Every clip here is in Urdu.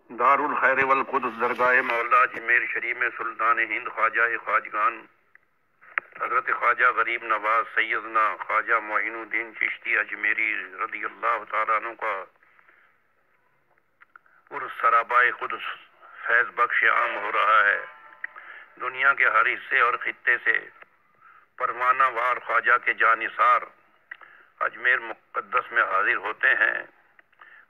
دار الخیر والقدس درگاہ مولا اجمیر شریف میں سلطان ہند خواجہ خواجگان حضرت خواجہ غریب نواز سیدنا خواجہ معین الدین چشتی اجمیری رضی اللہ تعالیٰ عنہ کا سرابائے قدس فیض بخش عام ہو رہا ہے۔ دنیا کے ہر حصے اور خطے سے پروانہ وار خواجہ کے جانثار اجمیر مقدس میں حاضر ہوتے ہیں۔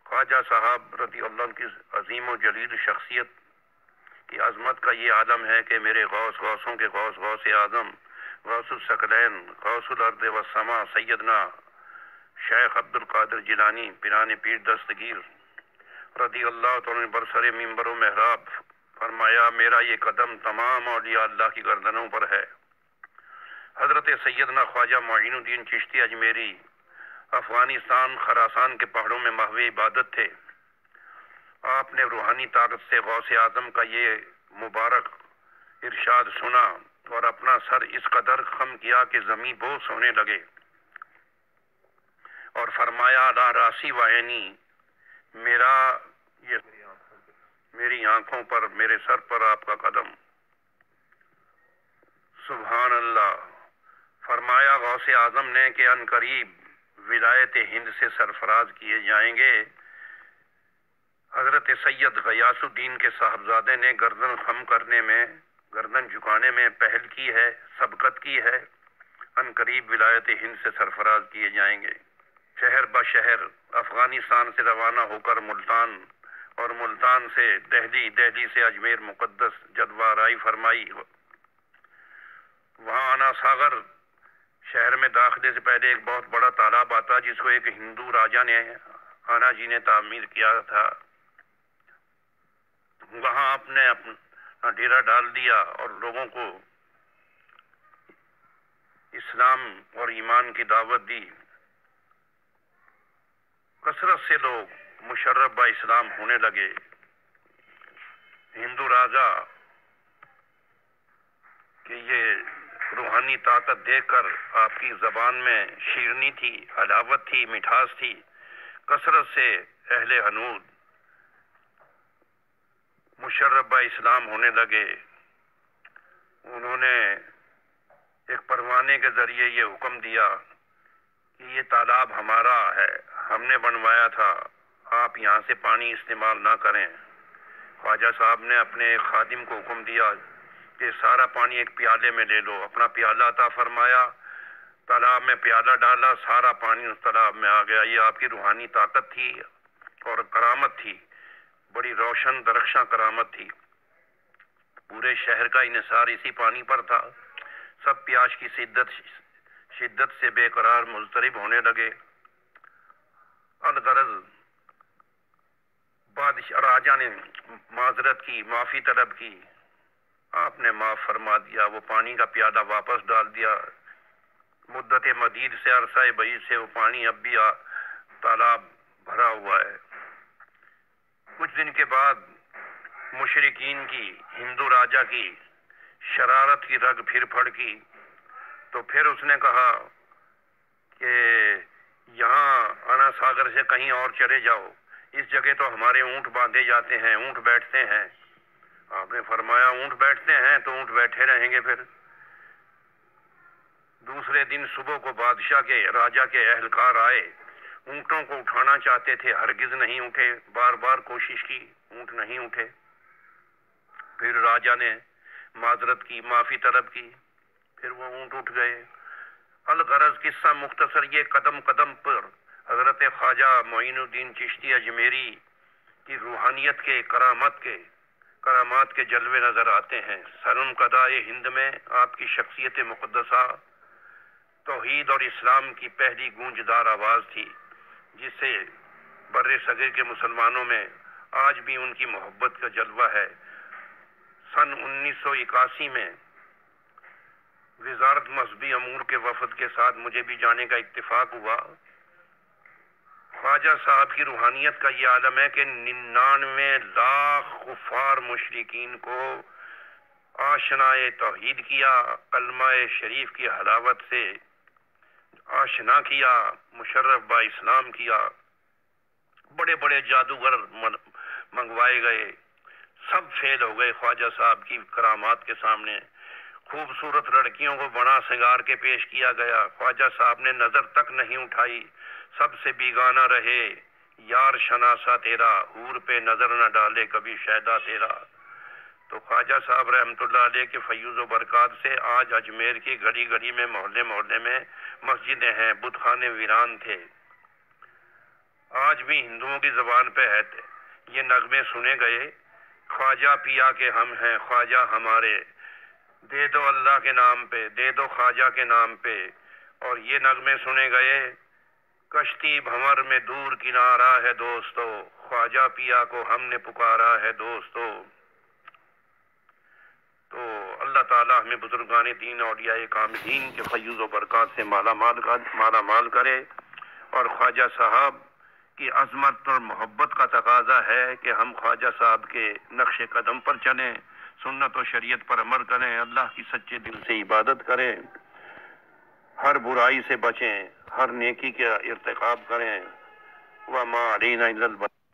خواجہ صاحب رضی اللہ عنہ کی عظیم و جلیل شخصیت کی عظمت کا یہ عالم ہے کہ میرے غوث غوثوں کے غوث غوث اعظم غوث الثقلین غوث الارض والسماء سیدنا شیخ عبد القادر جیلانی پیران پیر دستگیر رضی اللہ تعالیٰ برسر منبر و محراب فرمایا، میرا یہ قدم تمام اولیاء اللہ کی گردنوں پر ہے۔ حضرت سیدنا خواجہ معین الدین چشتی اجمیری افغانستان خراسان کے پہاڑوں میں محو عبادت تھے۔ آپ نے روحانی طاقت سے غوث اعظم کا یہ مبارک ارشاد سنا اور اپنا سر اس قدر خم کیا کہ زمین بوس ہونے لگے اور فرمایا، لا راسی وعینی، میری آنکھوں پر، میرے سر پر آپ کا قدم۔ سبحان اللہ۔ فرمایا غوث اعظم نے کہ ان قریب ولایت ہند سے سرفراز کیے جائیں گے۔ حضرت سید غیاث الدین کے صاحبزادے نے گردن خم کرنے میں، گردن جھکانے میں پہل کی ہے، سبقت کی ہے۔ ان قریب ولایت ہند سے سرفراز کیے جائیں گے۔ شہر بشہر افغانستان سے روانہ ہو کر ملتان اور ملتان سے دہلی، دہلی سے اجمیر مقدس جلوہ آرائی فرمائی۔ وہاں آنا ساگر شہر میں داخلے سے پہلے ایک بہت بڑا تالاب آتا جس کو ایک ہندو راجا نے، آنا جی نے تعمیر کیا تھا۔ وہاں آپ نے اپنا ڈیرا ڈال دیا اور لوگوں کو اسلام اور ایمان کی دعوت دی۔ کثرت سے لوگ مشرف با اسلام ہونے لگے۔ ہندو راجا کہ یہ روحانی طاقت دیکھ کر آپ کی زبان میں شیرنی تھی، حلاوت تھی، مٹھاس تھی، کثرت سے اہل ہنود مشرف با اسلام ہونے لگے۔ انہوں نے ایک پروانے کے ذریعے یہ حکم دیا کہ یہ تالاب ہمارا ہے، ہم نے بنوایا تھا، آپ یہاں سے پانی استعمال نہ کریں۔ خواجہ صاحب نے اپنے ایک خادم کو حکم دیا کہ سارا پانی ایک پیالے میں لے لو۔ اپنا پیالہ عطا فرمایا، تالاب میں پیالہ ڈالا، سارا پانی اس تالاب میں آ گیا۔ یہ آپ کی روحانی طاقت تھی اور کرامت تھی، بڑی روشن درخشاں کرامت تھی۔ پورے شہر کا انحصار اسی پانی پر تھا۔ سب پیاس کی شدت سے بے قرار مضطرب ہونے لگے۔ الغرض بادشاہ راجا نے معذرت کی، معافی طلب کی، آپ نے معاف فرما دیا، وہ پانی کا پیالہ واپس ڈال دیا۔ مدت مدید سے، عرصہ بعید سے وہ پانی اب بھی تالاب بھرا ہوا ہے۔ کچھ دن کے بعد مشرکین کی، ہندو راجا کی شرارت کی رگ پھر پھڑکی، تو پھر اس نے کہا کہ یہاں آنا ساگر سے کہیں اور چلے جاؤ، اس جگہ تو ہمارے اونٹ باندھے جاتے ہیں، اونٹ بیٹھتے ہیں۔ آپ نے فرمایا اونٹ بیٹھتے ہیں تو اونٹ بیٹھے رہیں گے۔ پھر دوسرے دن صبح کو بادشاہ کے، راجا کے اہلکار آئے، اونٹوں کو اٹھانا چاہتے تھے، ہرگز نہیں اٹھے، بار بار کوشش کی، اونٹ نہیں اٹھے۔ پھر راجا نے معذرت کی، معافی طلب کی، پھر وہ اونٹ اٹھ گئے۔ الغرض قصہ مختصر، یہ قدم قدم پر حضرت خواجہ معین الدین چشتی اجمیری کی روحانیت کے، کرامات کے جلوے نظر آتے ہیں۔ سرم قضائے ہند میں آپ کی شخصیت مقدسہ توحید اور اسلام کی پہلی گونجدار آواز تھی، جس سے بر صغیر کے مسلمانوں میں آج بھی ان کی محبت کا جلوہ ہے۔ سن 1981 میں وزارت مذہبی امور کے وفد کے ساتھ مجھے بھی جانے کا اتفاق ہوا۔ خواجہ صاحب کی روحانیت کا یہ عالم ہے کہ 99 لاکھ کفار مشرکین کو آشنائے توحید کیا، کلمہ شریف کی حلاوت سے آشنا کیا، مشرف با اسلام کیا۔ بڑے بڑے جادوگر منگوائے گئے، سب فیل ہو گئے خواجہ صاحب کی کرامات کے سامنے۔ خوبصورت لڑکیوں کو بنا سنگار کے پیش کیا گیا، خواجہ صاحب نے نظر تک نہیں اٹھائی، سب سے بیگانہ رہے۔ یار شناسا تیرا، حور پہ نظر نہ ڈالے کبھی شیدا تیرا۔ تو خواجہ صاحب رحمۃ اللہ علیہ کے فیوز و برکات سے آج اجمیر کی گلی گلی میں، محلے محلے میں مسجدیں ہیں، بت خانے ویران تھے۔ آج بھی ہندوؤں کی زبان پہ ہے یہ نغمے سنے گئے، خواجہ پیا کے ہم ہیں خواجہ ہمارے، دے دو اللہ کے نام پہ، دے دو خواجہ کے نام پہ۔ اور یہ نغمے سنے گئے، کشتی بھنور میں دور کنارہ ہے دوستو، خواجہ پیا کو ہم نے پکارا ہے دوستو۔ تو اللہ تعالیٰ ہمیں بزرگان دین اولیاء کاملین کے فیوز و برکات سے مالا مال کرے، اور خواجہ صاحب کی عظمت اور محبت کا تقاضا ہے کہ ہم خواجہ صاحب کے نقش قدم پر چلیں، سنت و شریعت پر عمل کریں، اللہ کی سچے دل سے عبادت کریں، ہر برائی سے بچیں، ہر نیکی کا ارتکاب کریں۔ وَمَا عَلَيْنَا إِلَّا الْبَلَاغُ۔